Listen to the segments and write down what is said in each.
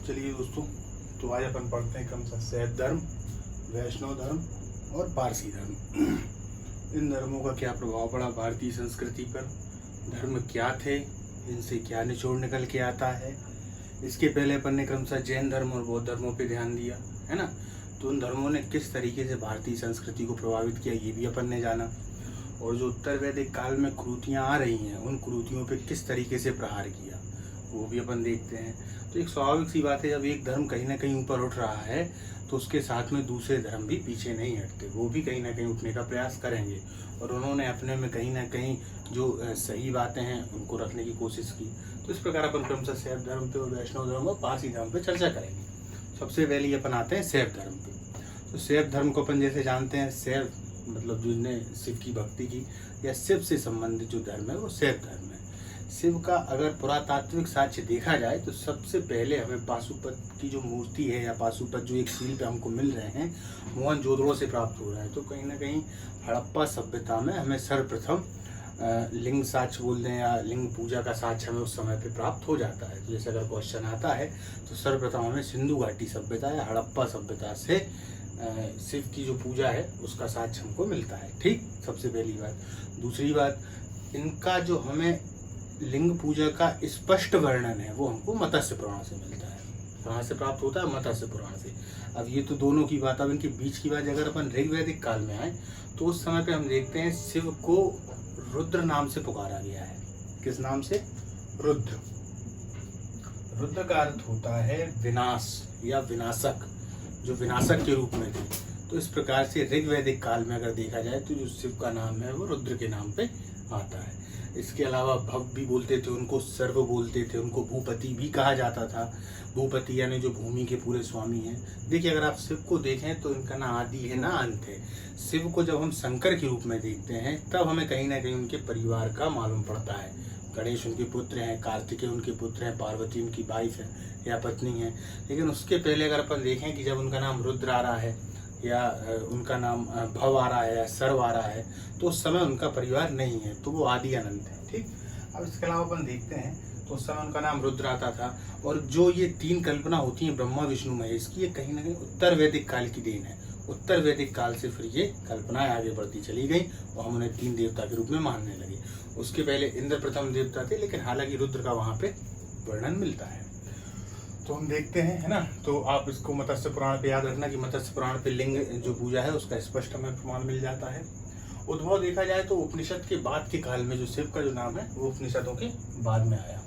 चलिए दोस्तों, तो आज अपन पढ़ते हैं क्रमशः शैव धर्म, वैष्णव धर्म और पारसी धर्म। इन धर्मों का क्या प्रभाव पड़ा भारतीय संस्कृति पर, धर्म क्या थे, इनसे क्या निचोड़ निकल के आता है। इसके पहले अपन ने क्रमशः जैन धर्म और बौद्ध धर्मों पे ध्यान दिया है ना। तो उन धर्मों ने किस तरीके से भारतीय संस्कृति को प्रभावित किया ये भी अपन ने जाना। और जो उत्तर वैदिक काल में कुरीतियाँ आ रही हैं, उन कुरीतियों पे किस तरीके से प्रहार किया वो भी अपन देखते हैं। तो एक स्वाभाविक सी बात है, जब एक धर्म कहीं ना कहीं ऊपर उठ रहा है तो उसके साथ में दूसरे धर्म भी पीछे नहीं हटते, वो भी कहीं ना कहीं उठने का प्रयास करेंगे। और उन्होंने अपने में कहीं ना कहीं जो सही बातें हैं उनको रखने की कोशिश की। तो इस प्रकार अपन क्रमशः शैव धर्म पे और वैष्णव धर्म और पारसी धर्म पे चर्चा करेंगे। सबसे पहले अपन आते हैं शैव धर्म पे। तो शैव धर्म को अपन जैसे जानते हैं, शैव मतलब जिसने शिव की भक्ति की या शिव से संबंधित जो धर्म है वो शैव धर्म है। शिव का अगर पुरातात्विक साक्ष्य देखा जाए तो सबसे पहले हमें पाशुपत की जो मूर्ति है या पाशुपत जो एक शिल्प हमको मिल रहे हैं मोहनजोदड़ो से प्राप्त हो रहा है। तो कहीं ना कहीं हड़प्पा सभ्यता में हमें सर्वप्रथम लिंग साक्ष्य बोल दें या लिंग पूजा का साक्ष्य हमें उस समय पे प्राप्त हो जाता है। तो जैसे अगर क्वेश्चन आता है तो सर्वप्रथम हमें सिंधु घाटी सभ्यता या हड़प्पा सभ्यता से शिव की जो पूजा है उसका साक्ष्य हमको मिलता है। ठीक, सबसे पहली बात। दूसरी बात, इनका जो हमें लिंग पूजा का स्पष्ट वर्णन है वो हमको मत्स्य पुराण से मिलता है। कहाँ से प्राप्त होता है? मत्स्य पुराण से। अब ये तो दोनों की बात। अब इनके बीच की बात अगर अपन ऋग्वैदिक काल में आए तो उस समय पे हम देखते हैं शिव को रुद्र नाम से पुकारा गया है। किस नाम से? रुद्र। रुद्र का अर्थ होता है विनाश या विनाशक, जो विनाशक के रूप में थे। तो इस प्रकार से ऋग्वैदिक काल में अगर देखा जाए तो जो शिव का नाम है वो रुद्र के नाम पे आता है। इसके अलावा भव भी बोलते थे, उनको सर्व बोलते थे, उनको भूपति भी कहा जाता था। भूपति यानी जो भूमि के पूरे स्वामी हैं। देखिए, अगर आप शिव को देखें तो इनका ना आदि है ना अंत है। शिव को जब हम शंकर के रूप में देखते हैं तब हमें कहीं ना कहीं उनके परिवार का मालूम पड़ता है। गणेश उनके पुत्र हैं, कार्तिकेय उनके पुत्र हैं, पार्वती उनकी वाइफ है या पत्नी है। लेकिन उसके पहले अगर अपन देखें कि जब उनका नाम रुद्र आ रहा है या उनका नाम भव आ रहा है या सर्व आ रहा है तो उस समय उनका परिवार नहीं है, तो वो आदि अनंत है। ठीक। अब इसके अलावा अपन देखते हैं तो उस समय उनका नाम रुद्र आता था। और जो ये तीन कल्पना होती है ब्रह्मा विष्णु महेश की, ये कहीं ना कहीं उत्तर वैदिक काल की देन है। उत्तर वैदिक काल से फिर ये कल्पनाएं आगे बढ़ती चली गई और हम उन्हें तीन देवता के रूप में मानने लगे। उसके पहले इंद्र प्रथम देवता थे, लेकिन हालांकि रुद्र का वहां पे वर्णन मिलता है। तो हम देखते हैं, है ना। तो आप इसको मत्स्य पुराण पे याद रखना कि मत्स्य पुराण पे लिंग जो पूजा है उसका स्पष्ट हमें प्रमाण मिल जाता है। उद्भव देखा जाए तो उपनिषद के बाद के काल में जो शिव का जो नाम है वो उपनिषदों के बाद में आया।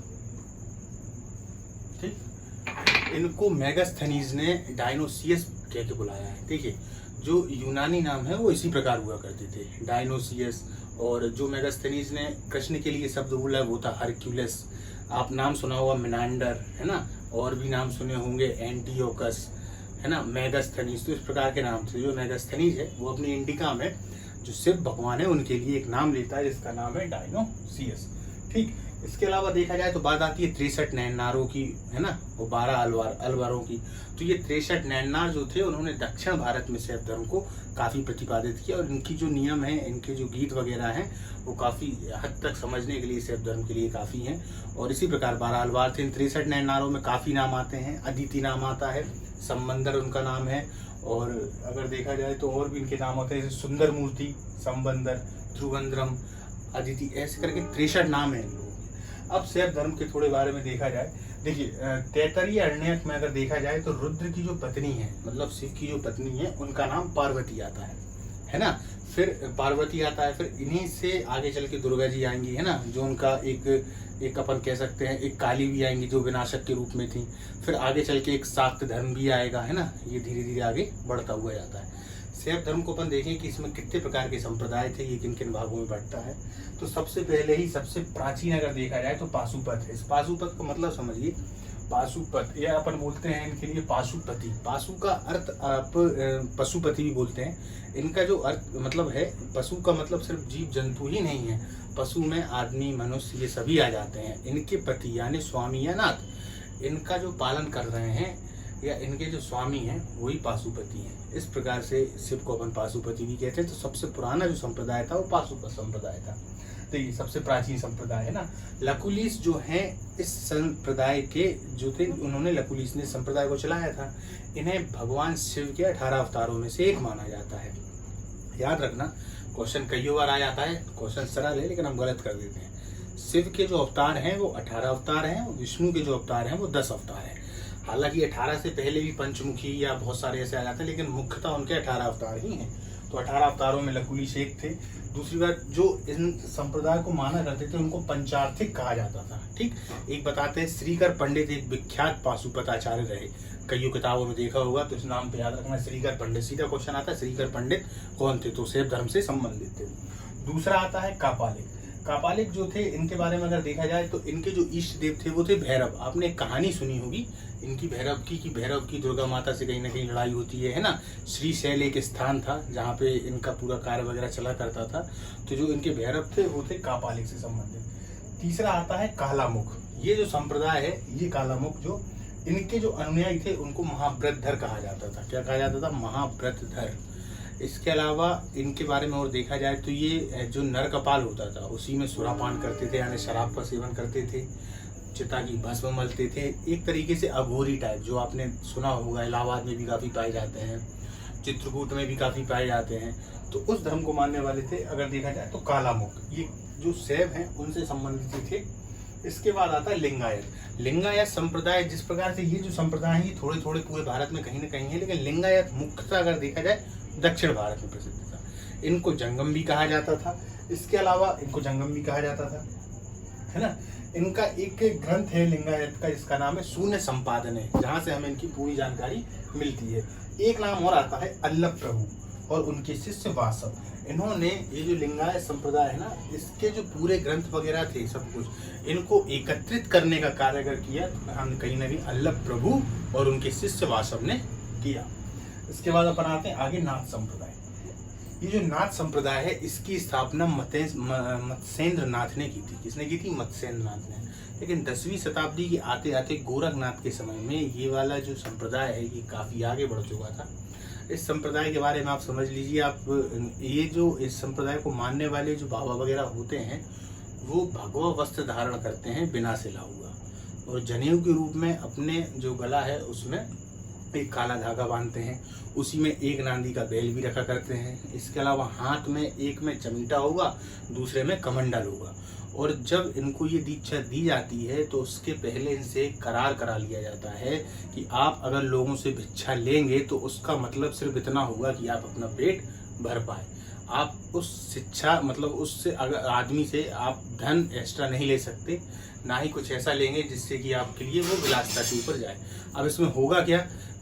ठीक। इनको मेगास्थनीज ने डायनोसियस कह के बुलाया है। देखिए, जो यूनानी नाम है वो इसी प्रकार हुआ करते थे, डायनोसियस। और जो मेगास्थनीज ने कृष्ण के लिए शब्द बोला वो था हरक्यूलिस। आप नाम सुना होगा मिनांडर, है ना। और भी नाम सुने होंगे, एंटीओकस, है ना, मेगास्थनीज। तो इस प्रकार के नाम थे। जो मेगास्थनीज है वो अपनी इंडिका में जो शिव भगवान है उनके लिए एक नाम लेता है जिसका नाम है डायनोसियस। ठीक। इसके अलावा देखा जाए तो बात आती है 63 नैननारों की, है ना, वो 12 अलवारों की। तो ये 63 नैननार जो थे उन्होंने दक्षिण भारत में शैव धर्म को काफी प्रतिपादित किया। और इनकी जो नियम है, इनके जो गीत वगैरह हैं वो काफी हद तक समझने के लिए शैव धर्म के लिए काफी हैं। और इसी प्रकार 12 अलवार थे। इन 63 नैननारों में काफी नाम आते हैं। अदिति नाम आता है, संबंदर उनका नाम है। और अगर देखा जाए तो और भी इनके नाम होते हैं, जैसे सुंदर मूर्ति, संबंदर, ध्रुवंद्रम, अदिति, ऐसे करके 63 नाम है इन लोगों के। अब शैव धर्म के थोड़े बारे में देखा जाए। देखिए, तैत्तरीय अरण्यक में अगर देखा जाए तो रुद्र की जो पत्नी है, मतलब शिव की जो पत्नी है, उनका नाम पार्वती आता है ना। फिर पार्वती आता है, फिर इन्हीं से आगे चल के दुर्गा जी आएंगी, है ना, जो उनका एक अपन कह सकते हैं, एक काली भी आएंगी जो विनाशक के रूप में थी। फिर आगे चल के एक शाक्त धर्म भी आएगा, है ना। ये धीरे धीरे आगे बढ़ता हुआ जाता है। शैव धर्म को अपन देखें कि इसमें कितने प्रकार के संप्रदाय थे, ये किन किन भागों में बंटता है। तो सबसे पहले ही सबसे प्राचीन अगर देखा जाए तो पाशुपत है। इस पाशुपत का मतलब समझिए, पाशुपत या अपन बोलते हैं इनके लिए पाशुपति। पाशु का अर्थ आप पशुपति भी बोलते हैं। इनका जो अर्थ मतलब है, पशु का मतलब सिर्फ जीव जंतु ही नहीं है, पशु में आदमी मनुष्य ये सभी आ जाते हैं। इनके पति यानी स्वामी या नाथ, इनका जो पालन कर रहे हैं या इनके जो स्वामी हैं वही पाशुपति हैं। इस प्रकार से शिव को अपन पाशुपति भी कहते हैं। तो सबसे पुराना जो संप्रदाय था वो पाशुपत संप्रदाय था। तो ये सबसे प्राचीन संप्रदाय है ना। लकुलिस जो हैं इस संप्रदाय के जो थे, उन्होंने लकुलिस ने संप्रदाय को चलाया था। इन्हें भगवान शिव के 18 अवतारों में से एक माना जाता है। याद रखना, क्वेश्चन कई बार आ जाता है, क्वेश्चन सरल है लेकिन हम गलत कर देते हैं। शिव के जो अवतार हैं वो 18 अवतार हैं, विष्णु के जो अवतार हैं वो 10 अवतार हैं। हालांकि 18 से पहले भी पंचमुखी या बहुत सारे ऐसे आ जाते हैं, लेकिन मुख्यतः उनके 18 अवतार ही हैं। तो 18 अवतारों में लकुलिस एक थे। दूसरी बात, जो इन संप्रदाय को माना करते थे उनको पंचार्थिक कहा जाता था। ठीक, एक बताते हैं, श्रीकर पंडित एक विख्यात पाशुपताचार्य रहे। कईयों किताबों में देखा होगा, तो इस नाम पे याद रखना, श्रीकर पंडित। सीधा क्वेश्चन आता है, श्रीकर पंडित कौन थे? तो शैव धर्म से संबंधित थे। दूसरा आता है कापालिक। कापालिक जो थे, इनके बारे में अगर देखा जाए तो इनके जो इष्ट देव थे वो थे भैरव। आपने एक कहानी सुनी होगी इनकी भैरव की, कि भैरव की दुर्गा माता से कहीं ना कहीं लड़ाई होती है ना। श्रीशैल एक स्थान था जहाँ पे इनका पूरा कार्य वगैरह चला करता था। तो जो इनके भैरव थे वो थे कापालिक से संबंधित। तीसरा आता है कालामुख। ये जो संप्रदाय है, ये कालामुख, जो इनके जो अनुयायी थे उनको महाव्रतधर कहा जाता था। क्या कहा जाता था? महाव्रतधर। इसके अलावा इनके बारे में और देखा जाए तो ये जो नर कपाल होता था उसी में सुरापान करते थे, यानी शराब का सेवन करते थे, चिता की भस्म मलते थे। एक तरीके से अघोरी टाइप, जो आपने सुना होगा, इलाहाबाद में भी काफ़ी पाए जाते हैं, चित्रकूट में भी काफ़ी पाए जाते हैं। तो उस धर्म को मानने वाले थे। अगर देखा जाए तो कालामुख, ये जो शैव हैं उनसे संबंधित थे। इसके बाद आता है लिंगायत। लिंगायत संप्रदाय, जिस प्रकार से ये जो संप्रदाय है थोड़े थोड़े पूरे भारत में कहीं ना कहीं है, लेकिन लिंगायत मुख्यतः अगर देखा जाए दक्षिण भारत में प्रसिद्ध था। इनको जंगम भी कहा जाता था। इसके अलावा इनको जंगम भी कहा जाता था, है ना। इनका एक ग्रंथ है लिंगायत का, इसका नाम है शून्य संपादन है, जहाँ से हमें इनकी पूरी जानकारी मिलती है। एक नाम और आता है अल्लभ प्रभु और उनके शिष्य वासव। इन्होंने ये जो लिंगायत संप्रदाय है ना, इसके जो पूरे ग्रंथ वगैरह थे सब कुछ, इनको एकत्रित करने का कार्य अगर किया हम कहीं ना कहीं अल्लभ प्रभु और उनके शिष्य वासव ने किया। इसके बाद अपन आते हैं आगे नाथ संप्रदाय। ये जो नाथ संप्रदाय है इसकी स्थापना मत्स्येंद्र नाथ ने की थी। किसने की थी? मत्स्येंद्र नाथ ने। लेकिन 10वीं शताब्दी के आते आते गोरखनाथ के समय में ये वाला जो संप्रदाय है ये काफ़ी आगे बढ़ चुका था। इस संप्रदाय के बारे में आप समझ लीजिए, आप ये जो इस संप्रदाय को मानने वाले जो बाबा वगैरह होते हैं वो भगवा वस्त्र धारण करते हैं बिना सिला हुआ, और जनेऊ के रूप में अपने जो गला है उसमें एक काला धागा बांधते हैं, उसी में एक नांदी का बैल भी रखा करते हैं। इसके अलावा हाथ में एक में चमीटा होगा, दूसरे में कमंडल होगा। और जब इनको ये दीक्षा दी जाती है तो उसके पहले इनसे एक करार करा लिया जाता है कि आप अगर लोगों से भिक्षा लेंगे तो उसका मतलब सिर्फ इतना होगा कि आप अपना पेट भर पाए। आप उस शिक्षा मतलब उससे अगर आदमी से आप धन एक्स्ट्रा नहीं ले सकते, ना ही कुछ ऐसा लेंगे जिससे कि आपके लिए वो विलासिता के ऊपर जाए। अब इसमें होगा क्या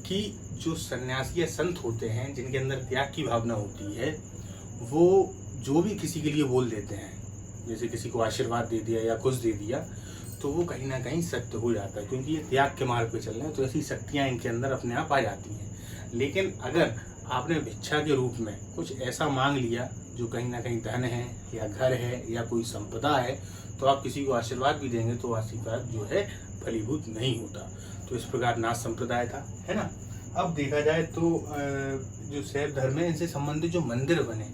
कि जो सन्यासी या संत होते हैं जिनके अंदर त्याग की भावना होती है, वो जो भी किसी के लिए बोल देते हैं, जैसे किसी को आशीर्वाद दे दिया या कुछ दे दिया, तो वो कहीं ना कहीं सत्य हो जाता है, क्योंकि ये त्याग के मार्ग पे चल रहे हैं। तो ऐसी शक्तियाँ इनके अंदर अपने आप आ जाती हैं। लेकिन अगर आपने भिक्षा के रूप में कुछ ऐसा मांग लिया जो कहीं ना कहीं धन है या घर है या कोई संपदा है, तो आप किसी को आशीर्वाद भी देंगे तो आशीर्वाद जो है फलीभूत नहीं होता। तो इस प्रकार नाथ संप्रदाय था, है ना। अब देखा जाए तो जो शैव धर्म है इनसे संबंधित जो मंदिर बने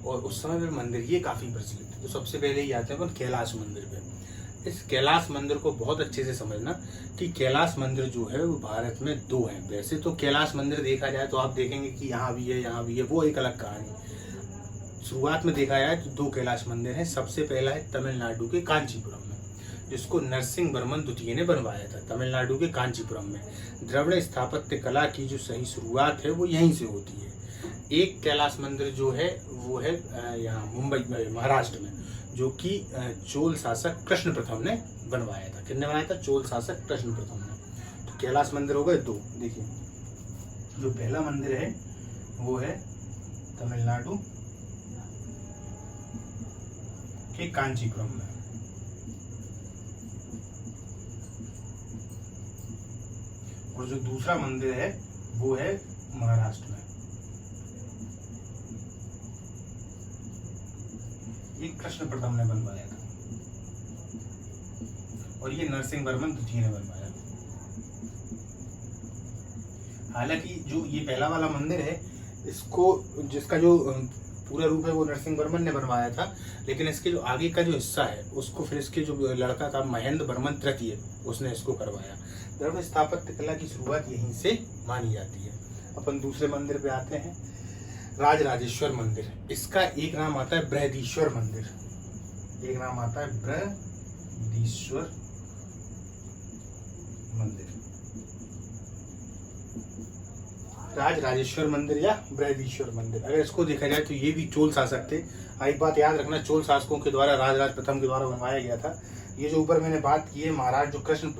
और उस समय में मंदिर ये काफ़ी प्रचलित थे। तो सबसे पहले ही आते हैं अपन कैलाश मंदिर पे। इस कैलाश मंदिर को बहुत अच्छे से समझना कि कैलाश मंदिर जो है वो भारत में 2 हैं। वैसे तो कैलाश मंदिर देखा जाए तो आप देखेंगे कि यहाँ भी है, यहाँ भी है, वो एक अलग कहानी। शुरुआत में देखा जाए तो 2 कैलाश मंदिर हैं। सबसे पहला है तमिलनाडु के कांचीपुरम में, जिसको नरसिंह वर्मन द्वितीय ने बनवाया था, तमिलनाडु के कांचीपुरम में। द्रविड़ स्थापत्य कला की जो सही शुरुआत है वो यहीं से होती है। एक कैलाश मंदिर जो है वो है यहाँ मुंबई में, महाराष्ट्र में, जो कि चोल शासक कृष्ण प्रथम ने बनवाया था। किसने बनाया था? चोल शासक कृष्ण प्रथम ने। तो कैलाश मंदिर हो गए 2। देखिए, जो पहला मंदिर है वो है तमिलनाडु के कांचीपुरम में, और जो दूसरा मंदिर है वो है महाराष्ट्र में। ये कृष्ण प्रथम ने बनवाया था और ये नरसिंह वर्मन द्वितीय ने बनवाया। हालांकि जो ये पहला वाला मंदिर है, इसको जिसका जो पूरा रूप है वो नरसिंहवर्मन ने बनवाया था, लेकिन इसके जो आगे का जो हिस्सा है उसको फिर इसके जो लड़का था महेंद्रवर्मन तृतीय, उसने इसको करवाया। दरअसल स्थापत्य कला की शुरुआत यहीं से मानी जाती है। अपन दूसरे मंदिर पे आते हैं, राजराजेश्वर मंदिर। इसका एक नाम आता है बृहदीश्वर मंदिर, एक नाम आता है बृहदीश्वर मंदिर, राजराजेश्वर मंदिर या बृहदीश्वर मंदिर। अगर इसको देखा जाए तो ये भी चोल शासक थे। एक बात याद रखना, चोल शासकों के द्वारा राजराज प्रथम के द्वारा बनवाया गया था। ये जो ऊपर मैंने बात की है महाराज जो कृष्ण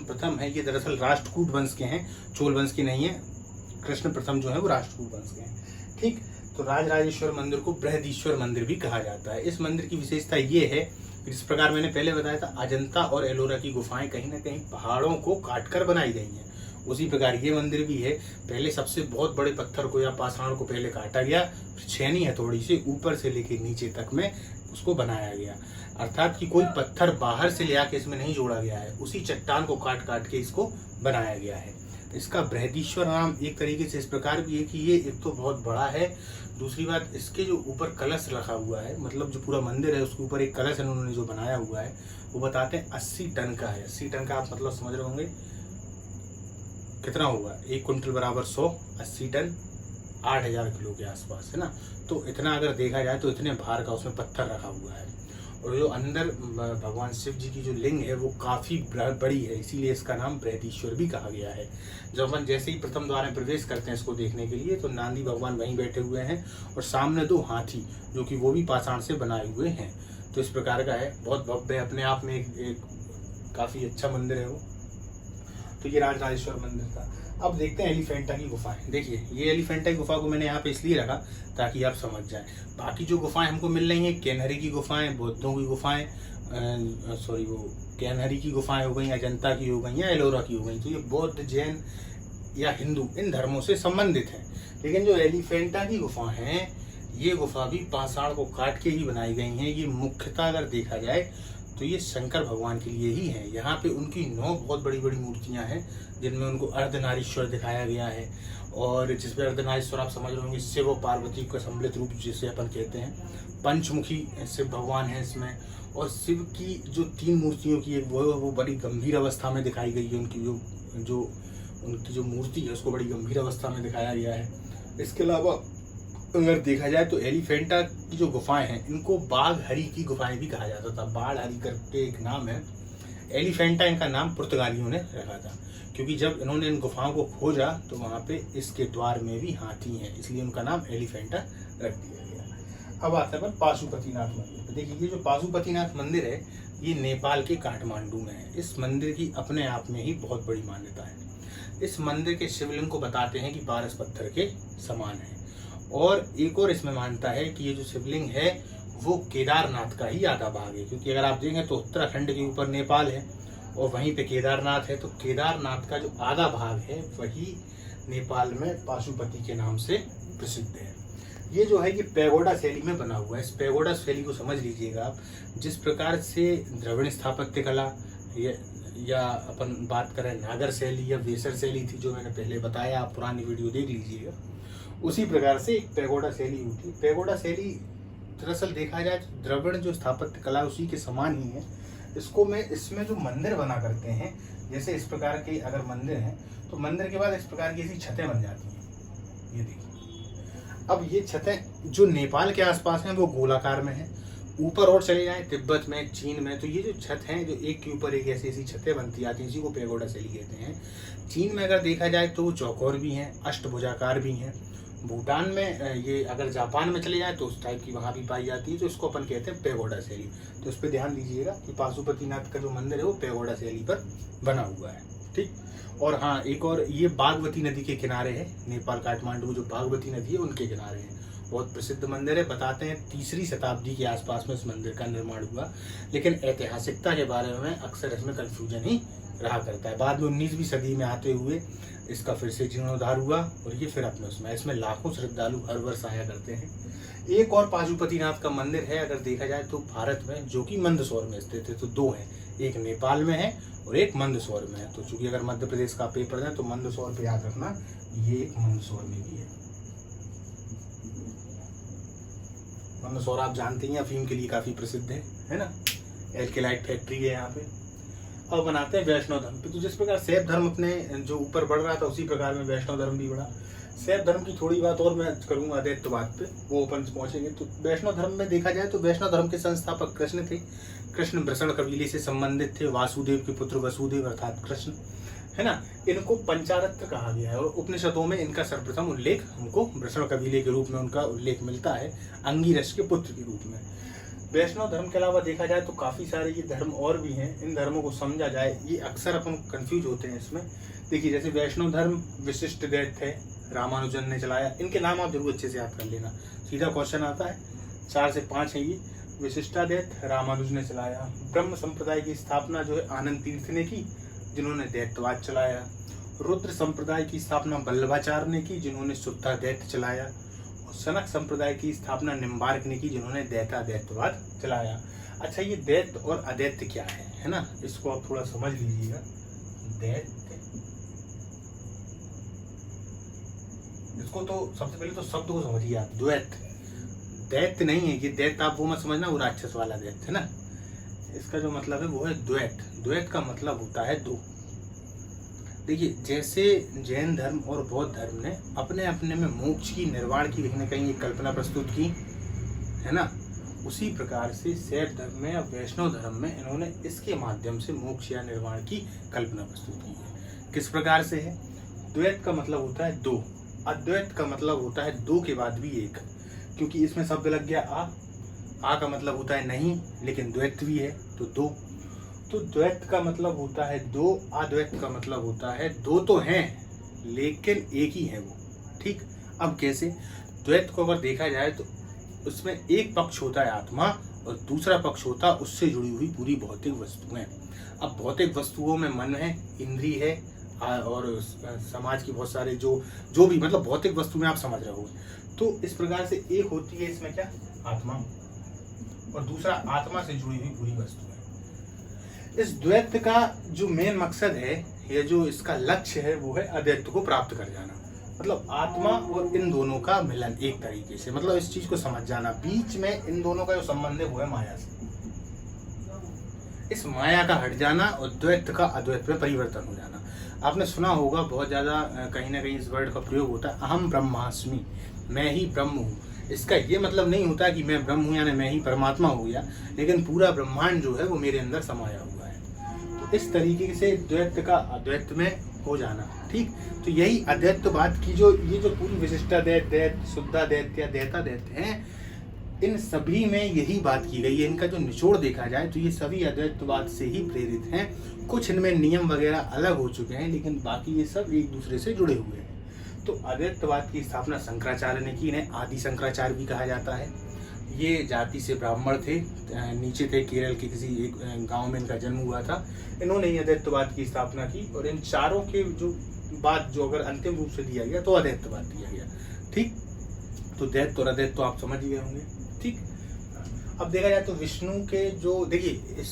प्रथम है, ये दरअसल राष्ट्रकूट वंश के हैं, चोल वंश के नहीं है। कृष्ण प्रथम जो है वो राष्ट्रकूट वंश के हैं। ठीक, तो राजराजेश्वर मंदिर को बृहदीश्वर मंदिर भी कहा जाता है। इस मंदिर की विशेषता ये है, जिस प्रकार मैंने पहले बताया था, अजंता और एलोरा की गुफाएं कहीं ना कहीं पहाड़ों को काटकर बनाई गई हैं। उसी प्रकार ये मंदिर भी है। पहले सबसे बहुत बड़े पत्थर को या पाषाण को पहले काटा गया, फिर छेनी हथौड़ी से ऊपर से लेकर नीचे तक में उसको बनाया गया। अर्थात कि कोई पत्थर बाहर से ले आके इसमें नहीं जोड़ा गया है, उसी चट्टान को काट काट के इसको बनाया गया है। इसका बृहदीश्वर नाम एक तरीके से इस प्रकार भी है कि ये एक तो बहुत बड़ा है, दूसरी बात इसके जो ऊपर कलश रखा हुआ है, मतलब जो पूरा मंदिर है उसके ऊपर एक कलश इन्होंने जो बनाया हुआ है वो बताते हैं 80 टन का है। 80 टन का आप मतलब समझ रहे होंगे कितना होगा, 1 कुंटल बराबर 100, 80 टन 8000 किलो के आसपास है ना। तो इतना अगर देखा जाए तो इतने भार का उसमें पत्थर रखा हुआ है। और जो अंदर भगवान शिव जी की जो लिंग है वो काफ़ी बड़ी है, इसीलिए इसका नाम बृहदीश्वर भी कहा गया है। जब अपन जैसे ही प्रथम द्वार में प्रवेश करते हैं इसको देखने के लिए, तो नांदी भगवान वहीं बैठे हुए हैं और सामने 2 हाथी जो कि वो भी पाषाण से बनाए हुए हैं। तो इस प्रकार का है, बहुत भव्य अपने आप में एक काफ़ी अच्छा मंदिर है वो। तो ये राजराजेश्वर मंदिर था। अब देखते हैं एलिफेंटा की गुफाएं। देखिए ये एलिफेंटा की गुफा को मैंने यहाँ पे इसलिए रखा ताकि आप समझ जाएं। बाकी जो गुफाएं हमको मिल रही हैं, केनहरी की गुफाएं, बौद्धों की गुफाएं, वो केनहरी की गुफाएं हो गई, अजंता की हो गई या एलोरा की हो गई, तो ये बौद्ध, जैन या हिंदू इन धर्मों से संबंधित हैं। लेकिन जो एलिफेंटा की गुफा हैं, ये गुफा भी पाषाण को काट के ही बनाई गई हैं। ये मुख्यतः अगर देखा जाए तो ये शंकर भगवान के लिए ही है। यहाँ पे उनकी 9 बहुत बड़ी बड़ी मूर्तियाँ हैं, जिनमें उनको अर्धनारीश्वर दिखाया गया है। और जिसमें अर्धनारीश्वर आप समझ रहे होंगे शिव और पार्वती का सम्मिलित रूप जिसे अपन कहते हैं। पंचमुखी शिव भगवान है इसमें। और शिव की जो 3 मूर्तियों की एक वो बड़ी गंभीर अवस्था में दिखाई गई है। उनकी जो मूर्ति है उसको बड़ी गंभीर अवस्था में दिखाया गया है। इसके अलावा अगर देखा जाए तो एलिफेंटा की जो गुफाएं हैं इनको बाघ हरी की गुफाएं भी कहा जाता था। बाघ हरी करके एक नाम है। एलिफेंटा इनका नाम पुर्तगालियों ने रखा था, क्योंकि जब इन्होंने इन गुफाओं को खोजा तो वहाँ पे इसके द्वार में भी हाथी हैं, इसलिए उनका नाम एलिफेंटा रख दिया गया। अब आता है पाशुपतिनाथ मंदिर। देखिए ये जो पाशुपतिनाथ मंदिर है ये नेपाल के काठमांडू में है। इस मंदिर की अपने आप में ही बहुत बड़ी मान्यता है। इस मंदिर के शिवलिंग को बताते हैं कि पारस पत्थर के समान है। और एक और इसमें मानता है कि ये जो शिवलिंग है वो केदारनाथ का ही आधा भाग है, क्योंकि अगर आप देखें तो उत्तराखंड के ऊपर नेपाल है और वहीं पे केदारनाथ है। तो केदारनाथ का जो आधा भाग है वही नेपाल में पाशुपति के नाम से प्रसिद्ध है। ये जो है ये पैगोडा शैली में बना हुआ है। इस पैगोडा शैली को समझ लीजिएगा आप। जिस प्रकार से द्रविड़ स्थापत्य कला या अपन बात करें नागर शैली या वेसर शैली थी जो मैंने पहले बताया, आप पुरानी वीडियो देख लीजिएगा, उसी प्रकार से एक पैगोडा शैली होती है। पैगोडा शैली दरअसल देखा जाए तो द्रविड़ जो स्थापत्य कला उसी के समान ही है। इसमें जो मंदिर बना करते हैं, जैसे इस प्रकार के अगर मंदिर हैं तो मंदिर के बाद इस प्रकार की ऐसी छतें बन जाती हैं। ये देखिए, अब ये छतें जो नेपाल के आसपास हैं वो गोलाकार में है। ऊपर और चले जाएं तिब्बत में, चीन में, तो ये जो छत हैं जो एक के ऊपर एक ऐसी ऐसी छतें बनती आती हैं, इसी को पैगोडा शैली कहते हैं। चीन में अगर देखा जाए तो वो चौकोर भी हैं, अष्टभुजाकार भी हैं। भूटान में ये अगर जापान में चले जाए तो उस टाइप की वहाँ भी पाई जाती है, तो इसको अपन कहते हैं पैगोडा शैली। तो इस पर ध्यान दीजिएगा कि पाशुपतिनाथ का जो मंदिर है वो पैगोडा शैली पर बना हुआ है। ठीक, और हाँ एक और, ये बागमती नदी के किनारे है। नेपाल काठमांडू जो बागमती नदी है उनके किनारे है। बहुत प्रसिद्ध मंदिर है। बताते हैं 3री शताब्दी के आसपास में इस मंदिर का निर्माण हुआ, लेकिन ऐतिहासिकता के बारे में अक्सर इसमें कन्फ्यूजन ही रहा करता है। बाद में 19वीं सदी में आते हुए इसका फिर से जीर्णोद्धार हुआ और ये फिर अपने इसमें लाखों श्रद्धालु हर वर्ष आया करते हैं। एक और पाशुपतिनाथ का मंदिर है अगर देखा जाए तो भारत में, जो कि मंदसौर में स्थित है। तो 2 हैं, एक नेपाल में है और एक मंदसौर में है। तो चूंकि अगर मध्य प्रदेश का पेपर है तो मंदसौर पे याद रखना, ये एक मंदसौर में भी है। मंदसौर आप जानते हैं अफीम के लिए काफ़ी प्रसिद्ध है ना। एल्केलाइट फैक्ट्री है यहाँ पे। अब बनाते हैं वैष्णव धर्म पे। तो जिस प्रकार शैव धर्म अपने जो ऊपर बढ़ रहा था उसी प्रकार में वैष्णव धर्म भी बढ़ा। शैव धर्म की थोड़ी बात और मैं करूँगा अद्वैतवाद पे, वो अपन पहुँचेंगे। तो वैष्णव धर्म में देखा जाए तो वैष्णव धर्म के संस्थापक कृष्ण थे। कृष्ण वृषण कबीले से संबंधित थे। वासुदेव के पुत्र वसुदेव अर्थात कृष्ण, है ना। इनको पंचारत्र कहा गया है और उपनिषदों में इनका सर्वप्रथम उल्लेख हमको वृषण कबीले के रूप में उनका उल्लेख मिलता है, अंगिरस के पुत्र के रूप में। वैष्णव धर्म के अलावा देखा जाए तो काफ़ी सारे ये धर्म और भी हैं। इन धर्मों को समझा जाए, ये अक्सर अपन कंफ्यूज होते हैं इसमें। देखिए जैसे वैष्णव धर्म विशिष्ट दैत्य है, रामानुजन ने चलाया। इनके नाम आप जरूर अच्छे से याद कर लेना, सीधा क्वेश्चन आता है। 4 से 5 है ये। विशिष्टाद्वैत रामानुज ने चलाया। ब्रह्म संप्रदाय की स्थापना जो है आनंद तीर्थ ने की, जिन्होंने दैत्यवाद चलाया। रुद्र संप्रदाय की स्थापना वल्लभाचार्य ने की, जिन्होंने शुद्धाद्वैत चलाया। और सनक संप्रदाय की स्थापना निम्बार्क ने की, जिन्होंने दैत्याद्वैतवाद चलाया। अच्छा, ये दैत्य और अदैत्य क्या है ना, इसको आप थोड़ा समझ लीजिएगा। दैत्य, इसको तो सबसे पहले तो शब्द को समझिए आप। द्वैत, दैत्य नहीं है ये, दैत्य आप वो मत समझना वो राक्षस वाला दैत्य है ना। इसका जो मतलब है वो है द्वैत। द्वैत का मतलब होता है दो। देखिए जैसे जैन धर्म और बौद्ध धर्म ने अपने अपने में मोक्ष की, निर्वाण की कहीं ना कहीं एक कल्पना प्रस्तुत की है ना, उसी प्रकार से शैव धर्म में या वैष्णव धर्म में इन्होंने इसके माध्यम से मोक्ष या निर्वाण की कल्पना प्रस्तुत की है। किस प्रकार से है? द्वैत का मतलब होता है दो, अद्वैत का मतलब होता है दो के बाद भी एक, क्योंकि इसमें शब्द लग गया आ का मतलब होता है नहीं, लेकिन द्वैत भी है तो दो। तो द्वैत का मतलब होता है दो, अद्वैत का मतलब होता है दो तो हैं लेकिन एक ही है वो। ठीक, अब कैसे? द्वैत को अगर देखा जाए तो उसमें एक पक्ष होता है आत्मा और दूसरा पक्ष होता है उससे जुड़ी हुई पूरी भौतिक वस्तुएं। अब भौतिक वस्तुओं में मन है, इंद्रिय है और समाज की बहुत सारे जो भी मतलब भौतिक वस्तु में आप समझ रहे हो। तो इस प्रकार से एक होती है इसमें क्या, आत्मा, और दूसरा आत्मा से जुड़ी हुई पूरी वस्तु है। इस द्वैत का जो मेन मकसद है या जो इसका लक्ष्य है वो है अद्वैत को प्राप्त कर जाना। मतलब आत्मा और इन दोनों का मिलन एक तरीके से, मतलब इस चीज को समझ जाना। बीच में इन दोनों का जो संबंध है वो है माया से। इस माया का हट जाना और द्वैत का अद्वैत में परिवर्तन हो जाना। आपने सुना होगा बहुत ज्यादा कहीं ना कहीं इस वर्ड का प्रयोग होता है, अहम ब्रह्मास्मि, मैं ही ब्रह्म हूँ। इसका ये मतलब नहीं होता कि मैं ब्रह्म हूँ यानी मैं ही परमात्मा हो गया, लेकिन पूरा ब्रह्मांड जो है वो मेरे अंदर समाया हुआ है। तो इस तरीके से द्वैत का अद्वैत में हो जाना। ठीक, तो यही अद्वैतवाद की जो पूरी विशिष्टाद्वैत, दैत्य, शुद्धाद्वैत या दैताद्वैत हैं, इन सभी में यही बात की गई है। इनका जो निचोड़ देखा जाए तो ये सभी अद्वैतवाद से ही प्रेरित हैं। कुछ इनमें नियम वगैरह अलग हो चुके हैं, लेकिन बाकी ये सब एक दूसरे से जुड़े हुए हैं। तो अद्वैतवाद की स्थापना शंकराचार्य ने की। इन्हें आदि शंकराचार्य भी कहा जाता है। ये जाति से ब्राह्मण थे, नीचे थे, केरल के किसी एक गांव में इनका जन्म हुआ था। इन्होंने ही अद्वैतवाद की स्थापना की और इन चारों के जो बात जो अगर अंतिम रूप से दिया गया तो अद्वैतवाद दिया गया। ठीक, तो दैत्य और अद्वैत तो आप समझ गए होंगे। ठीक, अब देखा जाए तो विष्णु के जो देखिए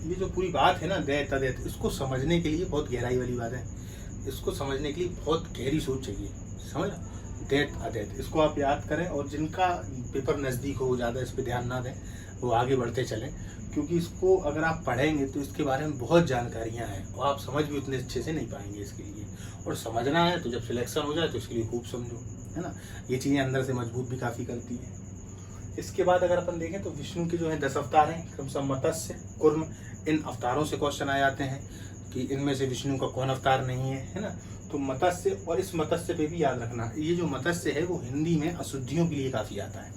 ये जो पूरी बात है ना दैत्य अद्वैत, इसको समझने के लिए बहुत गहराई वाली बात है। इसको समझने के लिए बहुत गहरी सोच चाहिए, समझ। दैत्य अद्वैत इसको आप याद करें और जिनका पेपर नज़दीक हो ज़्यादा इस पर ध्यान ना दें, वो आगे बढ़ते चलें, क्योंकि इसको अगर आप पढ़ेंगे तो इसके बारे में बहुत जानकारियाँ हैं और आप समझ भी उतने अच्छे से नहीं पाएंगे इसके लिए। और समझना है तो जब सिलेक्शन हो जाए तो इसके लिए खूब समझो, है ना। ये चीज़ें अंदर से मजबूत भी काफ़ी करती हैं। इसके बाद अगर अपन देखें तो विष्णु के जो है 10 अवतार हैं, क्रमशः मत्स्य, कूर्म। इन अवतारों से क्वेश्चन आ जाते हैं कि इनमें से विष्णु का कौन अवतार नहीं है ना। तो मत्स्य, और इस मत्स्य पे भी याद रखना, ये जो मत्स्य है वो हिंदी में अशुद्धियों के लिए काफ़ी आता है।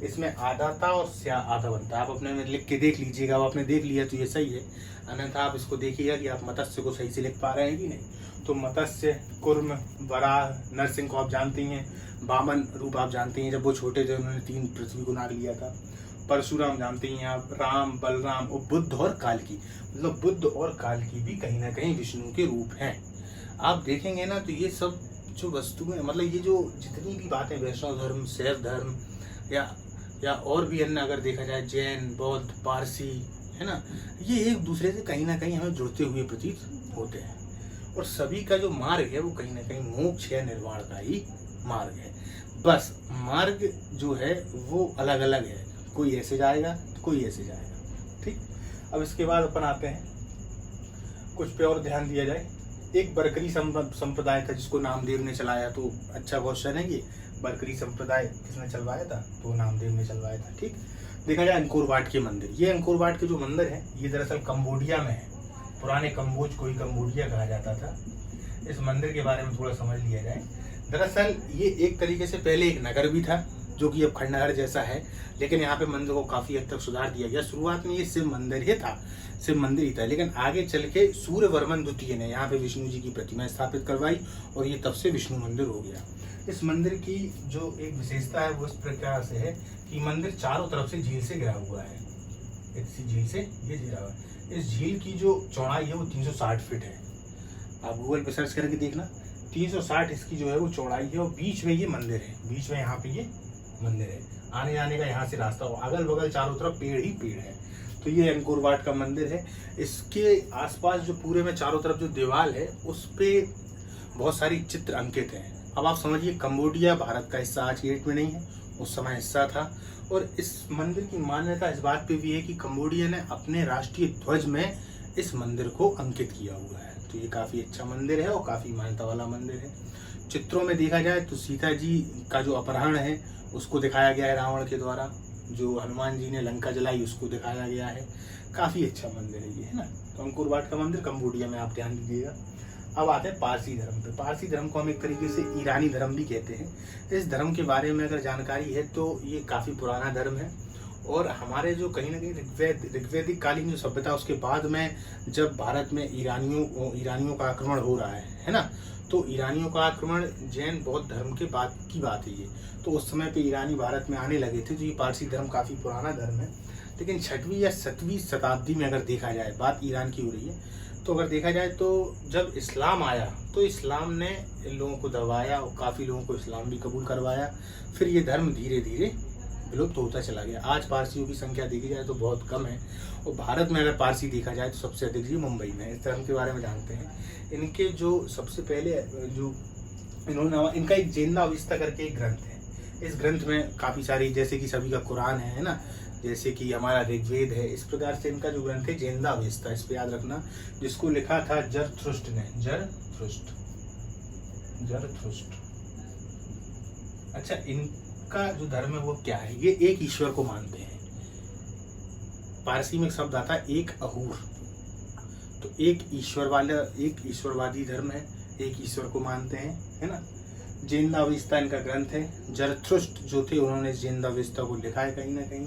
इसमें आधाता और स्या आधा बनता है। आप अपने में लिख के देख लीजिएगा, आपने देख लिया तो ये सही है, अन्यथा आप इसको देखिएगा कि आप मत्स्य को सही से लिख पा रहे हैं कि नहीं। तो मत्स्य, कुर्म, वराह, नरसिंह को आप जानते ही हैं, वामन रूप आप जानते हैं, जब वो छोटे थे उन्होंने 3 पृथ्वी को नाग लिया था। परशुराम जानते ही हैं आप, राम, बलराम और बुद्ध और कालकी, मतलब बुद्ध और कालकी भी कहीं ना कहीं विष्णु के रूप हैं। आप देखेंगे ना तो ये सब जो वस्तुएं, मतलब ये जो जितनी भी बातें वैष्णव धर्म, शैव धर्म या और भी अन्य अगर देखा जाए जैन, बौद्ध, पारसी, है ना, ये एक दूसरे से कहीं ना कहीं हमें जुड़ते हुए प्रतीत होते हैं। और सभी का जो मार्ग है वो कहीं ना कहीं मोक्ष या निर्वाण का ही मार्ग है। बस मार्ग जो है वो अलग अलग है, कोई ऐसे जाएगा कोई ऐसे जाएगा। ठीक, अब इसके बाद अपन आते हैं कुछ पे और ध्यान दिया जाए। एक बरकरी संप्रदाय था जिसको नामदेव ने चलाया, तो अच्छा क्वेश्चन है कि बरकरी संप्रदाय किसने चलवाया था, तो नामदेव ने चलवाया था। ठीक, देखा जाए अंकोर वाट के मंदिर, ये अंकोर वाट के जो मंदिर है ये दरअसल कंबोडिया में है, पुराने कम्बोज को ही कंबोडिया कहा जाता था। इस मंदिर के बारे में थोड़ा समझ लिया जाए। दरअसल ये एक तरीके से पहले एक नगर भी था जो कि अब खंडहर जैसा है, लेकिन यहाँ पे मंदिर को काफी हद तक सुधार दिया गया। शुरुआत में ये शिव मंदिर ही था, शिव मंदिर ही था, लेकिन आगे चल के सूर्यवर्मन द्वितीय ने यहाँ पे विष्णु जी की प्रतिमा स्थापित करवाई और ये तब से विष्णु मंदिर हो गया। इस मंदिर की जो एक विशेषता है वो इस प्रकार से है कि मंदिर चारों तरफ से झील से घिरा हुआ है, इसी झील से ये घिरा हुआ है। इस झील की जो चौड़ाई है वो 360 फीट है। आप गूगल पे सर्च करके देखना, 360 इसकी जो है वो चौड़ाई है और बीच में ये मंदिर है, बीच में यहाँ पे ये मंदिर है। आने जाने का यहाँ से रास्ता हो, अगल बगल चारों तरफ पेड़ ही पेड़ है। तो ये अंकोर वाट का मंदिर है। इसके आसपास जो पूरे में चारों तरफ जो दीवार है उस पे बहुत सारी चित्र अंकित हैं। अब आप समझिए कंबोडिया भारत का हिस्सा आज की डेट में नहीं है, उस समय हिस्सा था। और इस मंदिर की मान्यता इस बात पे भी है कि कंबोडिया ने अपने राष्ट्रीय ध्वज में इस मंदिर को अंकित किया हुआ है। तो ये काफी अच्छा मंदिर है और काफी मान्यता वाला मंदिर है। चित्रों में देखा जाए तो सीता जी का जो अपहरण है उसको दिखाया गया है रावण के द्वारा, जो हनुमान जी ने लंका जलाई उसको दिखाया गया है। काफी अच्छा मंदिर है ये, है ना। तो अंकोर वाट का मंदिर कंबोडिया में, आप ध्यान दीजिएगा। अब आते हैं पारसी धर्म पे। पारसी धर्म को हम एक तरीके से ईरानी धर्म भी कहते हैं। इस धर्म के बारे में अगर जानकारी है तो ये काफी पुराना धर्म है और हमारे जो कहीं ना कहीं ऋग्वैदिक कालीन जो सभ्यता उसके बाद में जब भारत में ईरानियों का आक्रमण हो रहा है ना, तो ईरानियों का आक्रमण जैन बौद्ध धर्म के बाद की बात है ये। तो उस समय पे ईरानी भारत में आने लगे थे। तो ये पारसी धर्म काफी पुराना धर्म है, लेकिन 6वीं या 7वीं शताब्दी में अगर देखा जाए, बात ईरान की हो रही है, तो अगर देखा जाए तो जब इस्लाम आया तो इस्लाम ने इन लोगों को दबाया और काफ़ी लोगों को इस्लाम भी कबूल करवाया। फिर ये धर्म धीरे धीरे विलुप्त होता चला गया। आज पारसियों की संख्या देखी जाए तो बहुत कम है और भारत में अगर पारसी देखा जाए तो सबसे अधिक जी मुंबई में। इस धर्म के बारे में जानते हैं। इनके जो सबसे पहले जो इन्होंने, इनका एक जिंदा अवस्था करके एक ग्रंथ है। इस ग्रंथ में काफ़ी सारी, जैसे कि सभी का कुरान है ना, जैसे कि हमारा ऋग्वेद है, इस प्रकार से इनका जो ग्रंथ है जेंदा अवस्था, इस पे याद रखना, जिसको लिखा था जरथुष्ट्र ने, जरथुष्ट्र। अच्छा, इनका जो धर्म है वो क्या है, ये एक ईश्वर को मानते हैं। पारसी में एक शब्द आता है एक अहूर, तो एक ईश्वरवादी धर्म है, एक ईश्वर को मानते हैं, है ना। जेंदावेस्ता इनका ग्रंथ है। जरथुष्ट्र जो थे उन्होंने जेंदावेस्ता को लिखा है कहीं ना कहीं।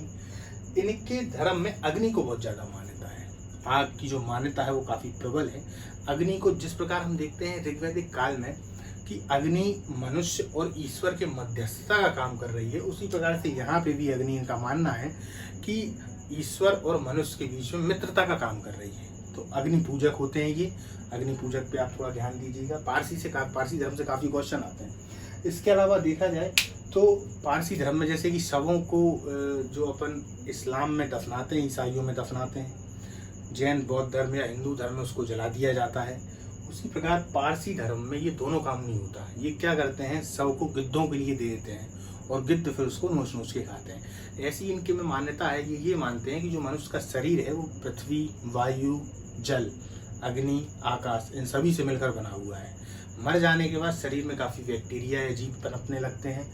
इनके धर्म में अग्नि को बहुत ज्यादा मान्यता है। आग की जो मान्यता है वो काफी प्रबल है। अग्नि को जिस प्रकार हम देखते हैं ऋग्वैदिक काल में कि अग्नि मनुष्य और ईश्वर के मध्यस्थता का काम कर रही है, उसी प्रकार से यहाँ पे भी अग्नि, इनका मानना है कि ईश्वर और मनुष्य के बीच में मित्रता का काम कर रही है। तो अग्नि पूजक होते हैं ये। अग्नि पूजक पे आप थोड़ा ध्यान दीजिएगा। पारसी धर्म से काफी क्वेश्चन आते हैं। इसके अलावा देखा जाए तो पारसी धर्म में जैसे कि शवों को जो अपन इस्लाम में दफनाते हैं, ईसाइयों में दफनाते हैं, जैन बौद्ध धर्म या हिंदू धर्म में उसको जला दिया जाता है, उसी प्रकार पारसी धर्म में ये दोनों काम नहीं होता। ये क्या करते हैं, शव को गिद्धों के लिए दे देते हैं और गिद्ध फिर उसको नोच नोच के खाते हैं। ऐसी इनके में मान्यता है, ये मानते हैं कि जो मनुष्य का शरीर है वो पृथ्वी, वायु, जल, अग्नि, आकाश, इन सभी से मिलकर बना हुआ है। मर जाने के बाद शरीर में काफ़ी बैक्टीरिया या जीव पनपने लगते हैं।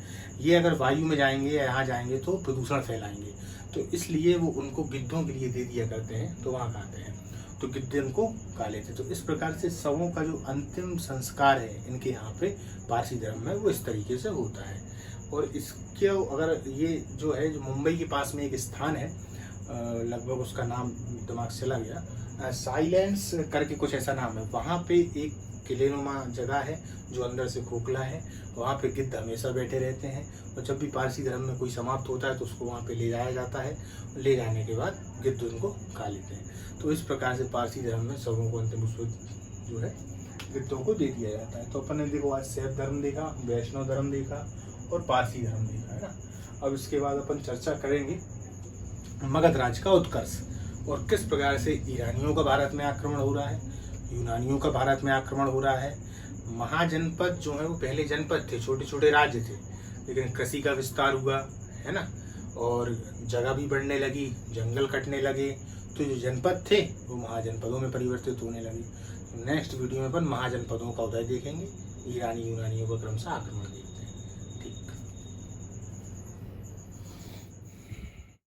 ये अगर वायु में जाएंगे या यहाँ जाएंगे तो प्रदूषण फैलाएंगे, तो इसलिए वो उनको गिद्धों के लिए दे दिया करते हैं, तो वहाँ खाते हैं, तो गिद्ध उनको खा लेते। तो इस प्रकार से शवों का जो अंतिम संस्कार है इनके यहाँ पे पारसी धर्म में वो इस तरीके से होता है। और इसके अगर ये जो है, जो मुंबई के पास में एक स्थान है, लगभग उसका नाम दिमाग से चला गया, साइलेंस करके कुछ ऐसा नाम है, वहाँ पे एक किलेनुमा जगह है जो अंदर से खोखला है। वहाँ पे गिद्ध हमेशा बैठे रहते हैं और जब भी पारसी धर्म में कोई समाप्त होता है तो उसको वहाँ पे ले जाया जाता है। ले जाने के बाद गिद्ध उनको खा लेते हैं। तो इस प्रकार से पारसी धर्म में सबों को अंतिम जो है गिद्धों को दे दिया जाता है। तो अपन ने देखो आज शैव धर्म देखा, वैष्णव धर्म देखा और पारसी धर्म देखा, है ना। अब इसके बाद अपन चर्चा करेंगे मगध राज्य का उत्कर्ष और किस प्रकार से ईरानियों का भारत में आक्रमण हो रहा है, यूनानियों का भारत में आक्रमण हो रहा है। महाजनपद जो है वो पहले जनपद थे, छोटे छोटे राज्य थे, लेकिन कृषि का विस्तार हुआ, है ना, और जगह भी बढ़ने लगी, जंगल कटने लगे, तो जो जनपद थे वो महाजनपदों में परिवर्तित होने लगे। नेक्स्ट वीडियो में अपन महाजनपदों का उदय देखेंगे, ईरानी यूनानियों का क्रमशः आक्रमण देखेंगे।